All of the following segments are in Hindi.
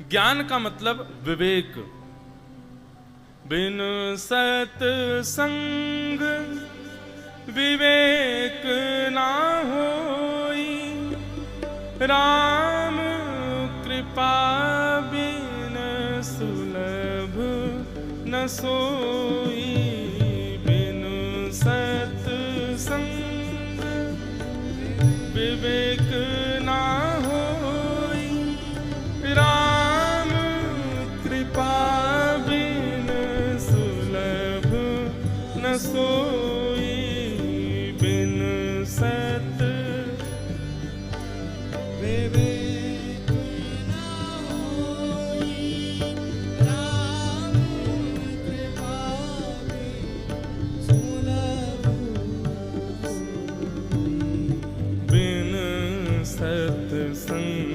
ज्ञान का मतलब विवेक। बिन सत्संग विवेक ना होई, राम कृपा बिन सुलभ न सोई। बिन सत्संग विवेक ना होई, राम कृपा बिन सुलभ न सोई। बिन सत विवेक ना होई, राम कृपा बिन सुलभ बिन सत्संग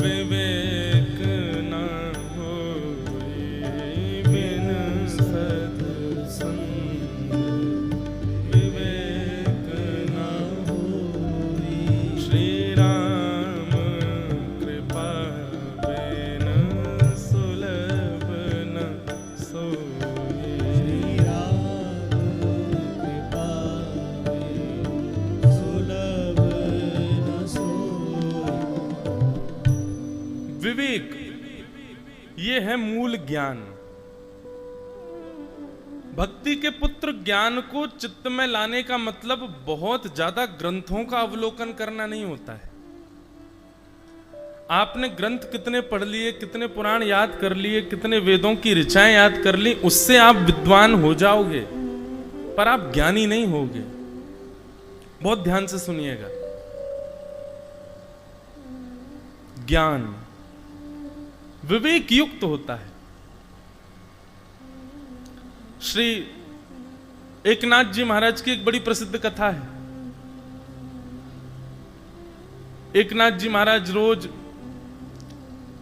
विवेक न होई। बिन सत्संग विवेक न होई। श्री राम कृपा बिन सुलभ न सोई। राम कृपा बिन सुलभ न सोई। विवेक ये है मूल ज्ञान। भक्ति के पुत्र ज्ञान को चित्त में लाने का मतलब बहुत ज्यादा ग्रंथों का अवलोकन करना नहीं होता है। आपने ग्रंथ कितने पढ़ लिए, कितने पुराण याद कर लिए, कितने वेदों की ऋचाएं याद कर ली, उससे आप विद्वान हो जाओगे, पर आप ज्ञानी नहीं होगे। बहुत ध्यान से सुनिएगा। ज्ञान विवेक युक्त होता है। श्री एकनाथ जी महाराज की एक बड़ी प्रसिद्ध कथा है। एकनाथ जी महाराज रोज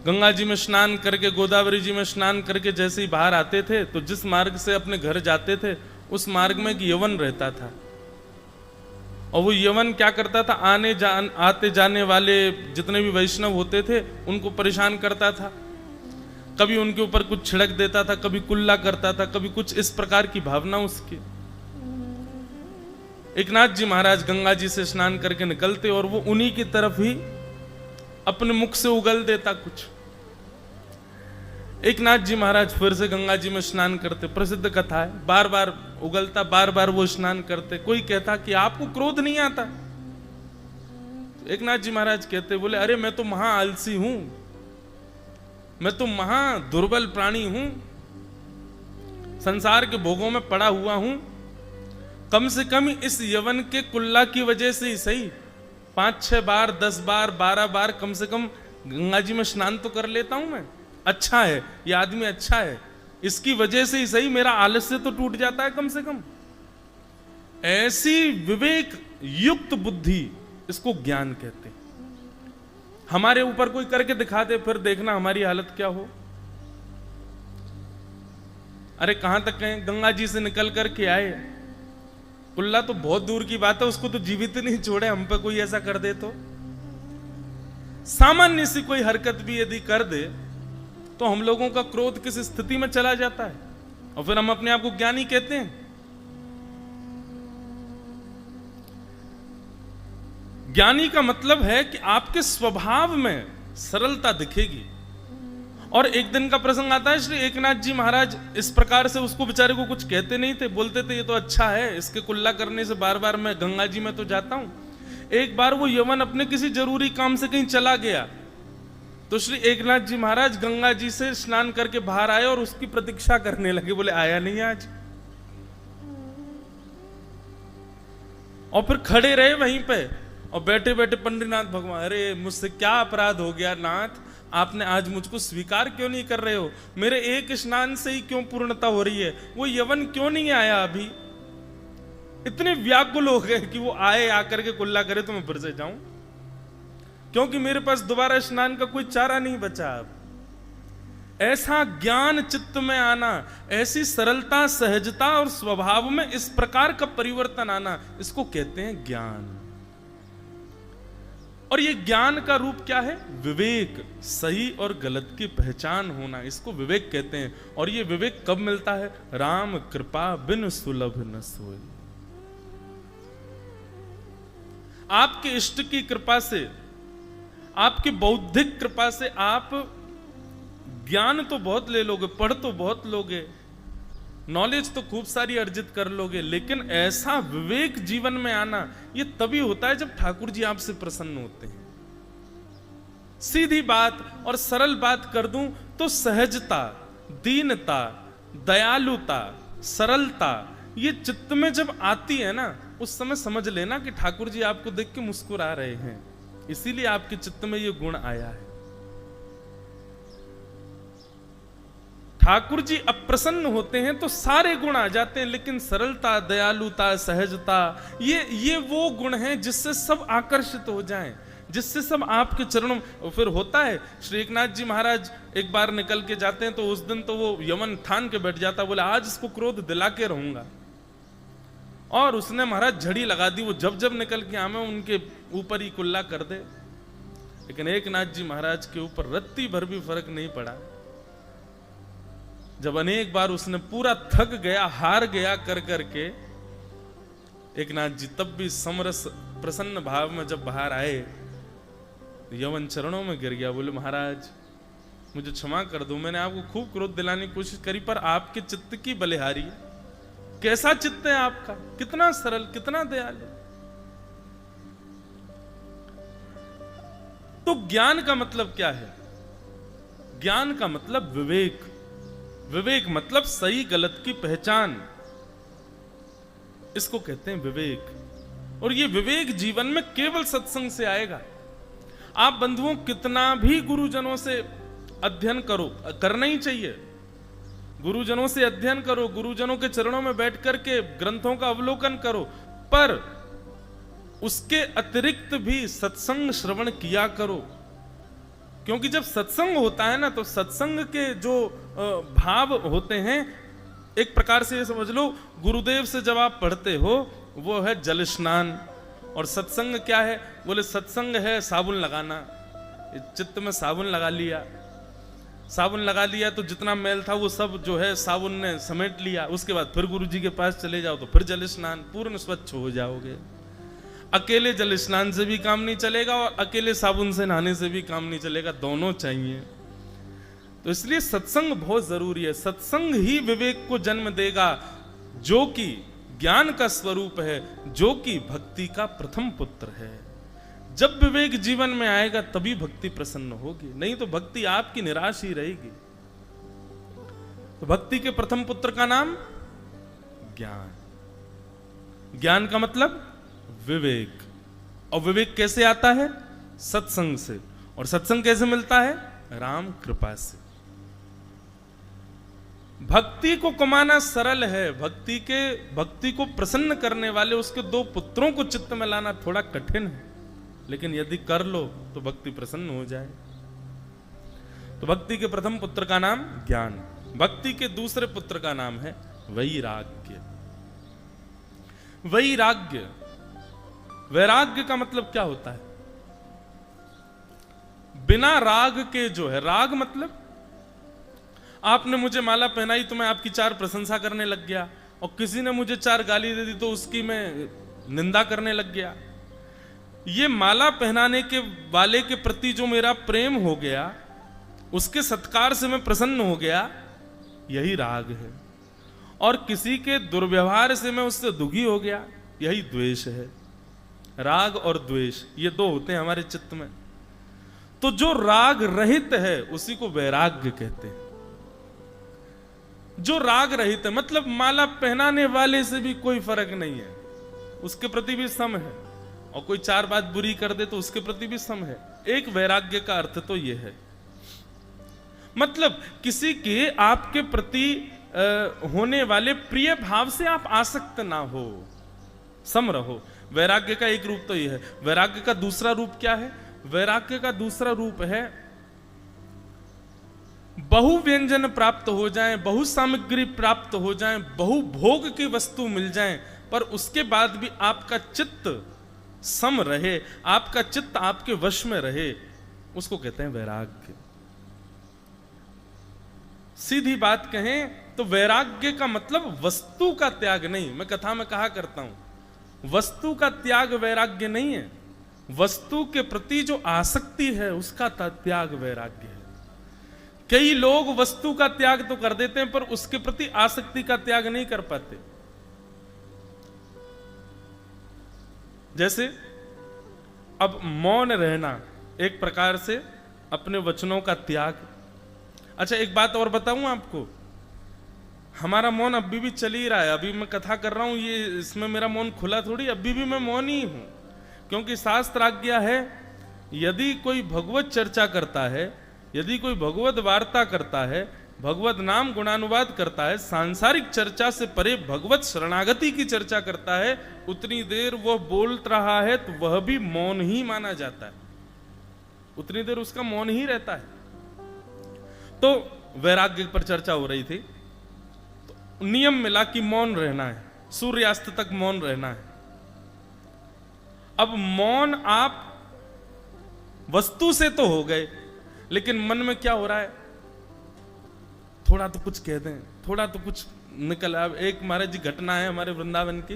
गंगा जी में स्नान करके, गोदावरी जी में स्नान करके जैसे ही बाहर आते थे, तो जिस मार्ग से अपने घर जाते थे उस मार्ग में एक यवन रहता था। और वो यवन क्या करता था, आते जाने वाले जितने भी वैष्णव होते थे उनको परेशान करता था। कभी उनके ऊपर कुछ छिड़क देता था, कभी कुल्ला करता था, कभी कुछ इस प्रकार की भावना उसकी। एकनाथ जी महाराज गंगा जी से स्नान करके निकलते और वो उन्हीं की तरफ ही अपने मुख से उगल देता कुछ। एकनाथ जी महाराज फिर से गंगा जी में स्नान करते, प्रसिद्ध कथा है, बार बार उगलता, बार बार वो स्नान करते। कोई कहता कि आपको क्रोध नहीं आता? एकनाथ जी महाराज कहते, बोले अरे मैं तो महा आलसी हूं, मैं तो महा दुर्बल प्राणी हूं, संसार के भोगों में पड़ा हुआ हूं। कम से कम इस यवन के कुल्ला की वजह से ही सही 5-6 बार, 10 बार, 12 बार कम से कम गंगा जी में स्नान तो कर लेता हूं मैं। अच्छा है, ये आदमी अच्छा है, इसकी वजह से ही सही मेरा आलस्य तो टूट जाता है कम से कम। ऐसी विवेक युक्त बुद्धि, इसको ज्ञान कहते हैं। हमारे ऊपर कोई करके दिखा दे, फिर देखना हमारी हालत क्या हो। अरे कहां तक कहें, गंगा जी से निकल करके आए, कुल्ला तो बहुत दूर की बात है, उसको तो जीवित नहीं छोड़े, हम पे कोई ऐसा कर दे तो। सामान्य सी कोई हरकत भी यदि कर दे तो हम लोगों का क्रोध किस स्थिति में चला जाता है, और फिर हम अपने आप को ज्ञानी कहते हैं। ज्ञानी का मतलब है कि आपके स्वभाव में सरलता दिखेगी। और एक दिन का प्रसंग आता है, श्री एकनाथ जी महाराज इस प्रकार से उसको बेचारे को कुछ कहते नहीं थे, बोलते थे ये तो अच्छा है, इसके कुल्ला करने से बार बार मैं गंगा जी में तो जाता हूं। एक बार वो यवन अपने किसी जरूरी काम से कहीं चला गया, तो श्री एकनाथ जी महाराज गंगा जी से स्नान करके बाहर आए और उसकी प्रतीक्षा करने लगे। बोले आया नहीं आज, और फिर खड़े रहे वहीं पे, और बैठे बैठे पंडितनाथ भगवान, अरे मुझसे क्या अपराध हो गया नाथ, आपने आज मुझको स्वीकार क्यों नहीं कर रहे हो? मेरे एक स्नान से ही क्यों पूर्णता हो रही है? वो यवन क्यों नहीं आया अभी? इतने व्याकुल हो गए कि वो आए, आकर के कुल्ला करे तो मैं फिर से जाऊं, क्योंकि मेरे पास दोबारा स्नान का कोई चारा नहीं बचा अब। ऐसा ज्ञान चित्त में आना, ऐसी सरलता, सहजता और स्वभाव में इस प्रकार का परिवर्तन आना, इसको कहते हैं ज्ञान। और ये ज्ञान का रूप क्या है? विवेक, सही और गलत की पहचान होना, इसको विवेक कहते हैं। और ये विवेक कब मिलता है? राम कृपा बिन सुलभ न सोई। आपके इष्ट की कृपा से, आपकी बौद्धिक कृपा से आप ज्ञान तो बहुत ले लोगे, पढ़ तो बहुत लोगे, नॉलेज तो खूब सारी अर्जित कर लोगे, लेकिन ऐसा विवेक जीवन में आना ये तभी होता है जब ठाकुर जी आपसे प्रसन्न होते हैं। सीधी बात और सरल बात कर दूं तो सहजता, दीनता, दयालुता, सरलता ये चित्त में जब आती है ना, उस समय समझ लेना कि ठाकुर जी आपको देख के मुस्कुरा रहे हैं, इसीलिए आपके चित्त में ये गुण आया है। ठाकुर जी अप्रसन्न होते हैं तो सारे गुण आ जाते हैं, लेकिन सरलता, दयालुता, सहजता ये वो गुण हैं जिससे सब आकर्षित हो जाएं, जिससे सब आपके चरणों में। फिर होता है, श्री एकनाथ जी महाराज एक बार निकल के जाते हैं तो उस दिन तो वो यमन ठान के बैठ जाता, बोले आज इसको क्रोध दिला के रहूंगा। और उसने महाराज झड़ी लगा दी, वो जब जब निकल के आवे उनके ऊपर ही कुल्ला कर दे। लेकिन एकनाथ जी महाराज के ऊपर रत्ती भर भी फर्क नहीं पड़ा। जब अनेक बार उसने पूरा थक गया, हार गया कर करके, एकनाथ जी तब भी समरस प्रसन्न भाव में जब बाहर आए, यमन चरणों में गिर गया, बोले महाराज मुझे क्षमा कर दो, मैंने आपको खूब क्रोध दिलाने की कोशिश करी, पर आपके चित्त की बलिहारी। कैसा चित्त है आपका, कितना सरल, कितना दयालु। तो ज्ञान का मतलब क्या है? ज्ञान का मतलब विवेक। विवेक मतलब सही गलत की पहचान, इसको कहते हैं विवेक। और ये विवेक जीवन में केवल सत्संग से आएगा। आप बंधुओं कितना भी गुरुजनों से अध्ययन करो, करना ही चाहिए, गुरुजनों से अध्ययन करो, गुरुजनों के चरणों में बैठ करके ग्रंथों का अवलोकन करो, पर उसके अतिरिक्त भी सत्संग श्रवण किया करो। क्योंकि जब सत्संग होता है ना, तो सत्संग के जो भाव होते हैं, एक प्रकार से ये समझ लो, गुरुदेव से जब आप पढ़ते हो वो है जल स्नान। और सत्संग क्या है? बोले सत्संग है साबुन लगाना। चित्त में साबुन लगा लिया, साबुन लगा लिया तो जितना मैल था वो सब जो है साबुन ने समेट लिया। उसके बाद फिर गुरु जी के पास चले जाओ तो फिर जल स्नान, पूर्ण स्वच्छ हो जाओगे। अकेले जल स्नान से भी काम नहीं चलेगा और अकेले साबुन से नहाने से भी काम नहीं चलेगा, दोनों चाहिए। तो इसलिए सत्संग बहुत जरूरी है। सत्संग ही विवेक को जन्म देगा, जो कि ज्ञान का स्वरूप है, जो कि भक्ति का प्रथम पुत्र है। जब विवेक जीवन में आएगा तभी भक्ति प्रसन्न होगी, नहीं तो भक्ति आपकी निराश ही रहेगी। तो भक्ति के प्रथम पुत्र का नाम ज्ञान। ज्ञान का मतलब विवेक। और विवेक कैसे आता है? सत्संग से। और सत्संग कैसे मिलता है? राम कृपा से। भक्ति को कमाना सरल है, भक्ति को प्रसन्न करने वाले उसके दो पुत्रों को चित्त में लाना थोड़ा कठिन है, लेकिन यदि कर लो तो भक्ति प्रसन्न हो जाए। तो भक्ति के प्रथम पुत्र का नाम ज्ञान, भक्ति के दूसरे पुत्र का नाम है वैराग्य। वैराग्य, वैराग्य का मतलब क्या होता है? बिना राग के जो है, राग मतलब आपने मुझे माला पहनाई तो मैं आपकी चार प्रशंसा करने लग गया, और किसी ने मुझे चार गाली दे दी तो उसकी मैं निंदा करने लग गया। ये माला पहनाने के वाले के प्रति जो मेरा प्रेम हो गया, उसके सत्कार से मैं प्रसन्न हो गया, यही राग है। और किसी के दुर्व्यवहार से मैं उससे दुखी हो गया, यही द्वेष है। राग और द्वेष ये दो होते हैं हमारे चित्त में। तो जो राग रहित है उसी को वैराग्य कहते हैं। जो राग रहित है मतलब माला पहनाने वाले से भी कोई फर्क नहीं है, उसके प्रति भी सम है, और कोई चार बात बुरी कर दे तो उसके प्रति भी सम है। एक वैराग्य का अर्थ तो यह है, मतलब किसी के आपके प्रति होने वाले प्रिय भाव से आप आसक्त ना हो, सम रहो। वैराग्य का एक रूप तो यह है। वैराग्य का दूसरा रूप क्या है? वैराग्य का दूसरा रूप है बहु व्यंजन प्राप्त हो जाएं, बहु सामग्री प्राप्त हो जाएं, बहु भोग की वस्तु मिल जाएं, पर उसके बाद भी आपका चित्त सम रहे, आपका चित्त आपके वश में रहे, उसको कहते हैं वैराग्य। सीधी बात कहें तो वैराग्य का मतलब वस्तु का त्याग नहीं। मैं कथा में कहा करता हूं, वस्तु का त्याग वैराग्य नहीं है, वस्तु के प्रति जो आसक्ति है उसका त्याग वैराग्य है। कई लोग वस्तु का त्याग तो कर देते हैं पर उसके प्रति आसक्ति का त्याग नहीं कर पाते। जैसे अब मौन रहना एक प्रकार से अपने वचनों का त्याग। अच्छा एक बात और बताऊं आपको, हमारा मौन अभी भी चल ही रहा है। अभी मैं कथा कर रहा हूं, ये इसमें मेरा मौन खुला थोड़ी, अभी भी मैं मौन ही हूं, क्योंकि शास्त्र आज्ञा है यदि कोई भगवत चर्चा करता है, यदि कोई भगवत वार्ता करता है, भगवत नाम गुणानुवाद करता है, सांसारिक चर्चा से परे भगवत शरणागति की चर्चा करता है, उतनी देर वह बोल रहा है तो वह भी मौन ही माना जाता है, उतनी देर उसका मौन ही रहता है। तो वैराग्य पर चर्चा हो रही थी, तो नियम मिला कि मौन रहना है, सूर्यास्त तक मौन रहना है। अब मौन आप वस्तु से तो हो गए, लेकिन मन में क्या हो रहा है, थोड़ा तो कुछ कह दें, थोड़ा तो कुछ निकल। अब एक महाराज जी घटना है हमारे वृंदावन की।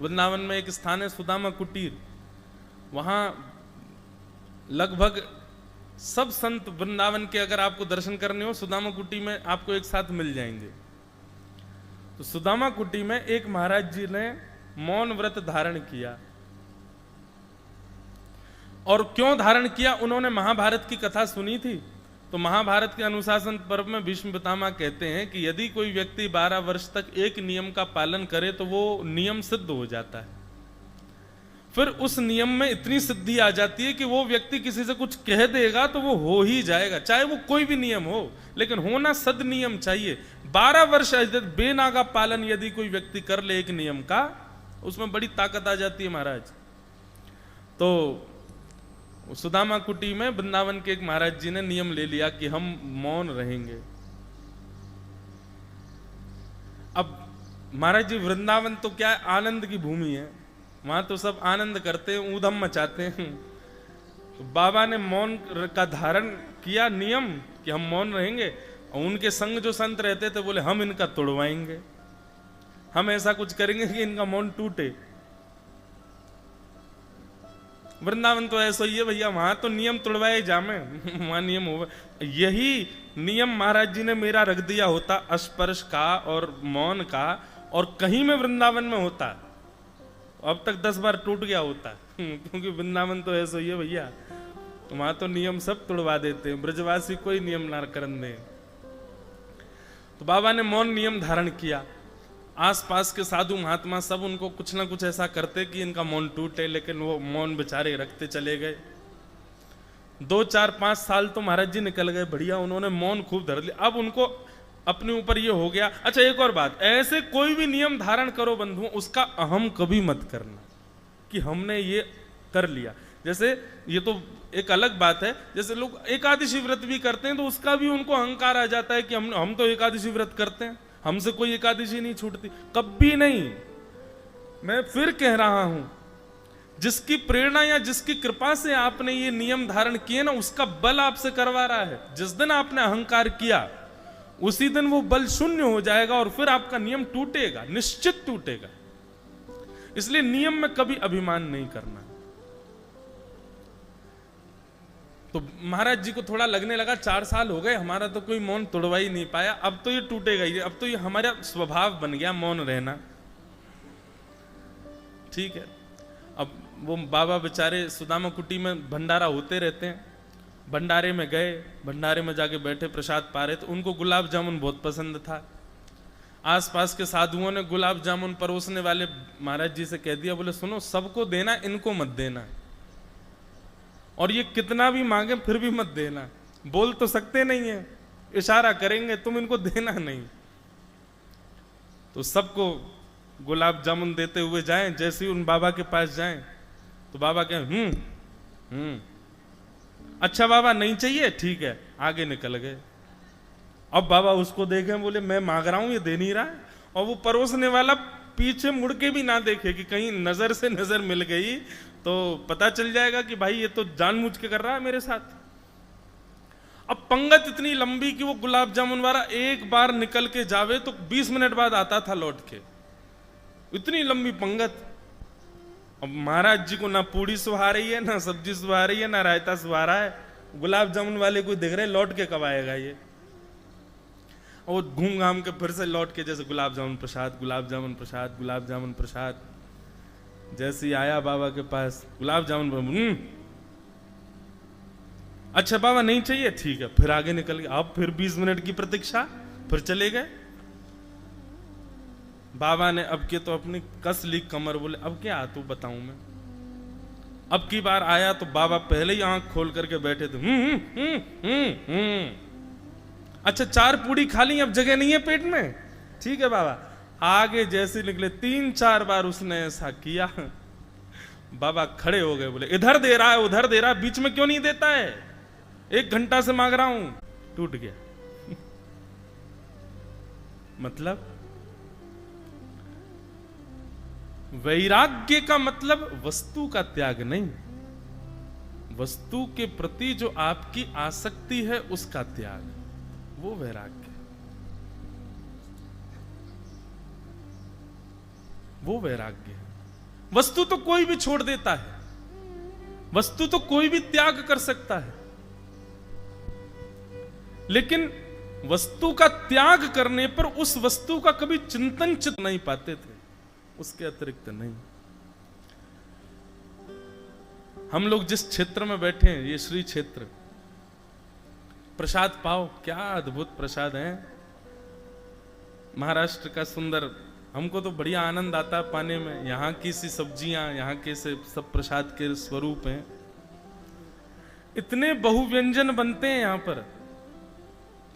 वृंदावन में एक स्थान है सुदामा कुटीर, वहां लगभग सब संत वृंदावन के अगर आपको दर्शन करने हो सुदामा कुटी में आपको एक साथ मिल जाएंगे। तो सुदामा कुटी में एक महाराज जी ने मौन व्रत धारण किया। और क्यों धारण किया, उन्होंने महाभारत की कथा सुनी थी। तो महाभारत के अनुशासन पर्व में भीष्म पितामह कहते हैं कि यदि कोई व्यक्ति 12 वर्ष तक एक नियम का पालन करे तो वो नियम सिद्ध हो जाता है। फिर उस नियम में इतनी सिद्धि आ जाती है कि वो व्यक्ति किसी से कुछ कह देगा तो वो हो ही जाएगा, चाहे वो कोई भी नियम हो, लेकिन होना सद नियम चाहिए। 12 वर्ष बेनागा पालन यदि कोई व्यक्ति कर ले एक नियम का, उसमें बड़ी ताकत आ जाती है महाराज। तो सुदामा कुटी में वृंदावन के एक महाराज जी ने नियम ले लिया कि हम मौन रहेंगे। अब महाराज जी वृंदावन तो क्या आनंद की भूमि है, वहां तो सब आनंद करते हैं, ऊधम मचाते हैं। तो बाबा ने मौन का धारण किया नियम कि हम मौन रहेंगे, और उनके संग जो संत रहते थे बोले हम इनका तोड़वाएंगे, हम ऐसा कुछ करेंगे कि इनका मौन टूटे। वृंदावन तो ऐसा ही है भैया, वहां तो नियम तोड़वाए जामे, वहां नियम हो। यही नियम महाराज जी ने मेरा रख दिया होता स्पर्श का और मौन का, और कहीं में वृंदावन में होता अब तक 10 बार टूट गया होता क्योंकि वृंदावन तो ऐसा ही है भैया, वहां तो नियम सब तोड़वा देते हैं, ब्रजवासी कोई नियम ना करन दे। तो बाबा ने मौन नियम धारण किया। आसपास के साधु महात्मा सब उनको कुछ ना कुछ ऐसा करते कि इनका मौन टूटे, लेकिन वो मौन बेचारे रखते चले गए। 2, 4, 5 साल तो महाराज जी निकल गए, बढ़िया उन्होंने मौन खूब धर लिया। अब उनको अपने ऊपर ये हो गया। अच्छा एक और बात, ऐसे कोई भी नियम धारण करो बंधुओं, उसका अहम कभी मत करना कि हमने ये कर लिया। जैसे ये तो एक अलग बात है, जैसे लोग एकादशी व्रत भी करते हैं तो उसका भी उनको अहंकार आ जाता है कि हम तो एकादशी व्रत करते हैं, हमसे कोई एकादशी नहीं छूटती। कभी नहीं। मैं फिर कह रहा हूं, जिसकी प्रेरणा या जिसकी कृपा से आपने ये नियम धारण किए ना, उसका बल आपसे करवा रहा है। जिस दिन आपने अहंकार किया उसी दिन वो बल शून्य हो जाएगा और फिर आपका नियम टूटेगा, निश्चित टूटेगा। इसलिए नियम में कभी अभिमान नहीं करना। तो महाराज जी को थोड़ा लगने लगा 4 साल हो गए हमारा तो कोई मौन तोड़वा ही नहीं पाया, अब तो ये टूटेगा ही, अब तो ये हमारा स्वभाव बन गया मौन रहना। ठीक है। अब वो बाबा बेचारे सुदामा कुटी में भंडारा होते रहते हैं, भंडारे में गए, भंडारे में जाके बैठे प्रसाद पा रहे, तो उनको गुलाब जामुन बहुत पसंद था। आसपास के साधुओं ने गुलाब जामुन परोसने वाले महाराज जी से कह दिया, बोले सुनो सबको देना, इनको मत देना, और ये कितना भी मांगे फिर भी मत देना। बोल तो सकते नहीं है, इशारा करेंगे, तुम इनको देना नहीं। तो सबको गुलाब जामुन देते हुए जाएं, जैसे ही उन बाबा के पास जाएं तो बाबा कहें अच्छा बाबा नहीं चाहिए, ठीक है, आगे निकल गए। अब बाबा उसको देखें, बोले मैं मांग रहा हूं ये दे नहीं रहा है, और वो परोसने वाला पीछे मुड़ के भी ना देखे कि कहीं नजर से नजर मिल गई तो पता चल जाएगा कि भाई ये तो जानबूझ के कर रहा है मेरे साथ। अब पंगत इतनी लंबी कि वो गुलाब जामुन वाला एक बार निकल के जावे तो 20 मिनट बाद आता था लौट के, इतनी लंबी पंगत। अब महाराज जी को ना पूड़ी सुहा रही है, ना सब्जी सुहा रही है, ना रायता सुहा रहा है, गुलाब जामुन वाले को दिख रहे, लौट के कब आएगा ये। और घूम घाम के फिर से लौट के जैसे गुलाब जामुन प्रसाद, गुलाब जामुन प्रसाद, गुलाब जामुन प्रसाद। जैसे ही आया बाबा के पास, गुलाब जामुन, अच्छा बाबा नहीं चाहिए, ठीक है, फिर आगे निकल गए। अब फिर 20 मिनट की प्रतीक्षा, फिर चले गए। बाबा ने अब के तो अपनी कस ली कमर, बोले अब क्या तू बताऊं मैं। अब की बार आया तो बाबा पहले ही आंख खोल करके बैठे थे। अच्छा 4 पूड़ी खा ली, अब जगह नहीं है पेट में, ठीक है बाबा। आगे जैसे निकले 3-4 बार उसने ऐसा किया, बाबा खड़े हो गए, बोले इधर दे रहा है उधर दे रहा है, बीच में क्यों नहीं देता है, 1 घंटा से मांग रहा हूं। टूट गया। मतलब वैराग्य का मतलब वस्तु का त्याग नहीं, वस्तु के प्रति जो आपकी आसक्ति है उसका त्याग, वो वैराग्य, वो वैराग्य है। वस्तु तो कोई भी छोड़ देता है, वस्तु तो कोई भी त्याग कर सकता है, लेकिन वस्तु का त्याग करने पर उस वस्तु का कभी चिंतन चित नहीं पाते थे, उसके अतिरिक्त नहीं। हम लोग जिस क्षेत्र में बैठे हैं, ये श्री क्षेत्र, प्रसाद पाओ, क्या अद्भुत प्रसाद है, महाराष्ट्र का सुंदर। हमको तो बढ़िया आनंद आता है पाने में, यहाँ की सी सब्जियां, यहाँ के से सब प्रसाद के स्वरूप हैं। इतने बहुव्यंजन बनते हैं यहाँ पर,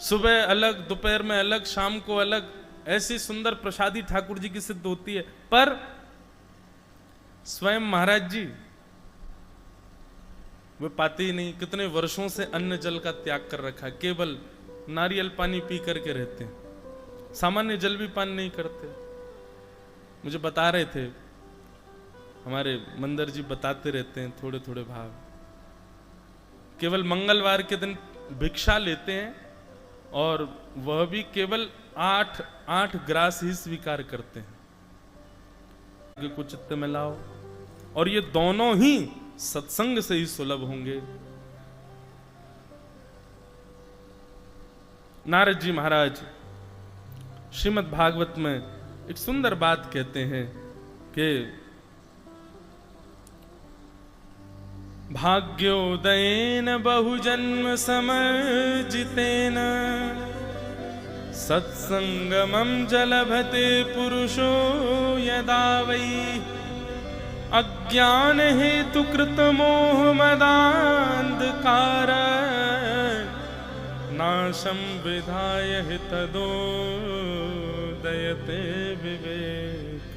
सुबह अलग, दोपहर में अलग, शाम को अलग, ऐसी सुंदर प्रसादी ठाकुर जी की सिद्ध होती है। पर स्वयं महाराज जी वे पाते ही नहीं, कितने वर्षों से अन्न जल का त्याग कर रखा है, केवल नारियल पानी पी करके रहते हैं, सामान्य जल भी पान नहीं करते। मुझे बता रहे थे हमारे मंदिर जी, बताते रहते हैं थोड़े थोड़े भाव, केवल मंगलवार के दिन भिक्षा लेते हैं और वह भी केवल 8 ग्रास ही स्वीकार करते हैं। कुछ चित्त में लाओ, और ये दोनों ही सत्संग से ही सुलभ होंगे। नारद जी महाराज श्रीमद् भागवत में एक सुंदर बात कहते हैं कि भाग्योदयेन बहुजन्म समर्जितेन सत्संगमं जलभते पुरुषो यदा वै अज्ञान हेतु कृत मोह मदान्धकार नाशं विधाय तदोदयते विवेक।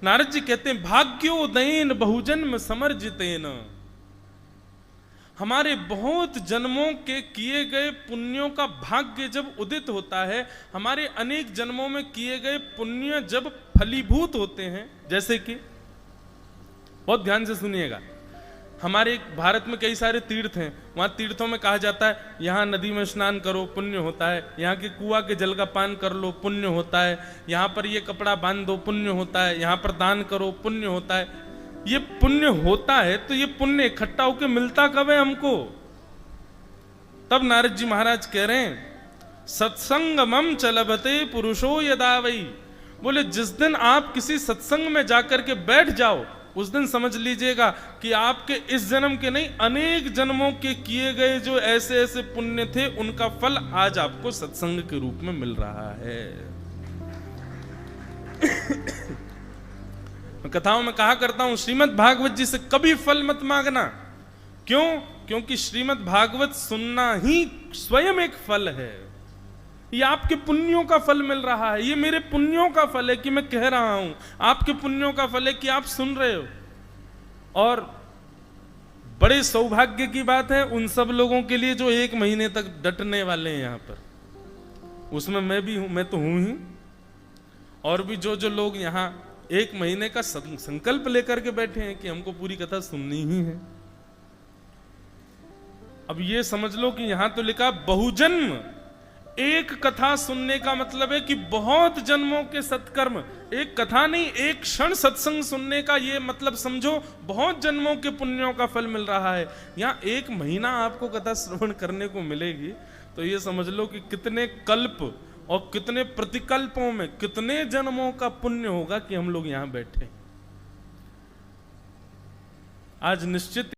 नारद जी कहते हैं भाग्योदयेन बहुजन्म समर्जितेन, हमारे बहुत जन्मों के किए गए पुण्यों का भाग्य जब उदित होता है, हमारे अनेक जन्मों में किए गए पुण्य जब फलीभूत होते हैं, जैसे कि बहुत ध्यान से सुनिएगा, हमारे भारत में कई सारे तीर्थ हैं, वहां तीर्थों में कहा जाता है यहाँ नदी में स्नान करो पुण्य होता है, यहाँ के कुआं के जल का पान कर लो पुण्य होता है, यहाँ पर ये कपड़ा बांध दो पुण्य होता है, यहाँ पर दान करो पुण्य होता है। ये पुण्य होता है तो ये पुण्य इकट्ठा होकर मिलता कब है हमको? तब नारद जी महाराज कह रहे हैं सत्संगमं चलभते पुरुषो यदा वै, बोले जिस दिन आप किसी सत्संग में जाकर के बैठ जाओ उस दिन समझ लीजिएगा कि आपके इस जन्म के नहीं अनेक जन्मों के किए गए जो ऐसे ऐसे पुण्य थे उनका फल आज आपको सत्संग के रूप में मिल रहा है। कथाओं में कहा करता हूं श्रीमद् भागवत जी से कभी फल मत मांगना। क्यों? क्योंकि श्रीमद् भागवत सुनना ही स्वयं एक फल है, ये आपके पुण्यों का फल मिल रहा है, ये मेरे पुण्यों का फल है कि मैं कह रहा हूं, आपके पुण्यों का फल है कि आप सुन रहे हो। और बड़े सौभाग्य की बात है उन सब लोगों के लिए जो 1 महीने तक डटने वाले हैं यहां पर, उसमें मैं भी हूं, मैं तो हूं ही। और भी जो जो लोग यहां 1 महीने का संकल्प लेकर के बैठे हैं कि हमको पूरी कथा सुननी ही है। अब ये समझ लो कि यहां तो लिखा बहुजन्म, एक कथा सुनने का मतलब है कि बहुत जन्मों के सत्कर्म, एक कथा नहीं, एक क्षण सत्संग सुनने का ये मतलब समझो बहुत जन्मों के पुण्यों का फल मिल रहा है। यहाँ 1 महीना आपको कथा श्रवण करने को मिलेगी, तो ये समझ लो कि कितने कल्प और कितने प्रतिकल्पों में कितने जन्मों का पुण्य होगा कि हम लोग यहां बैठे। आज निश्चित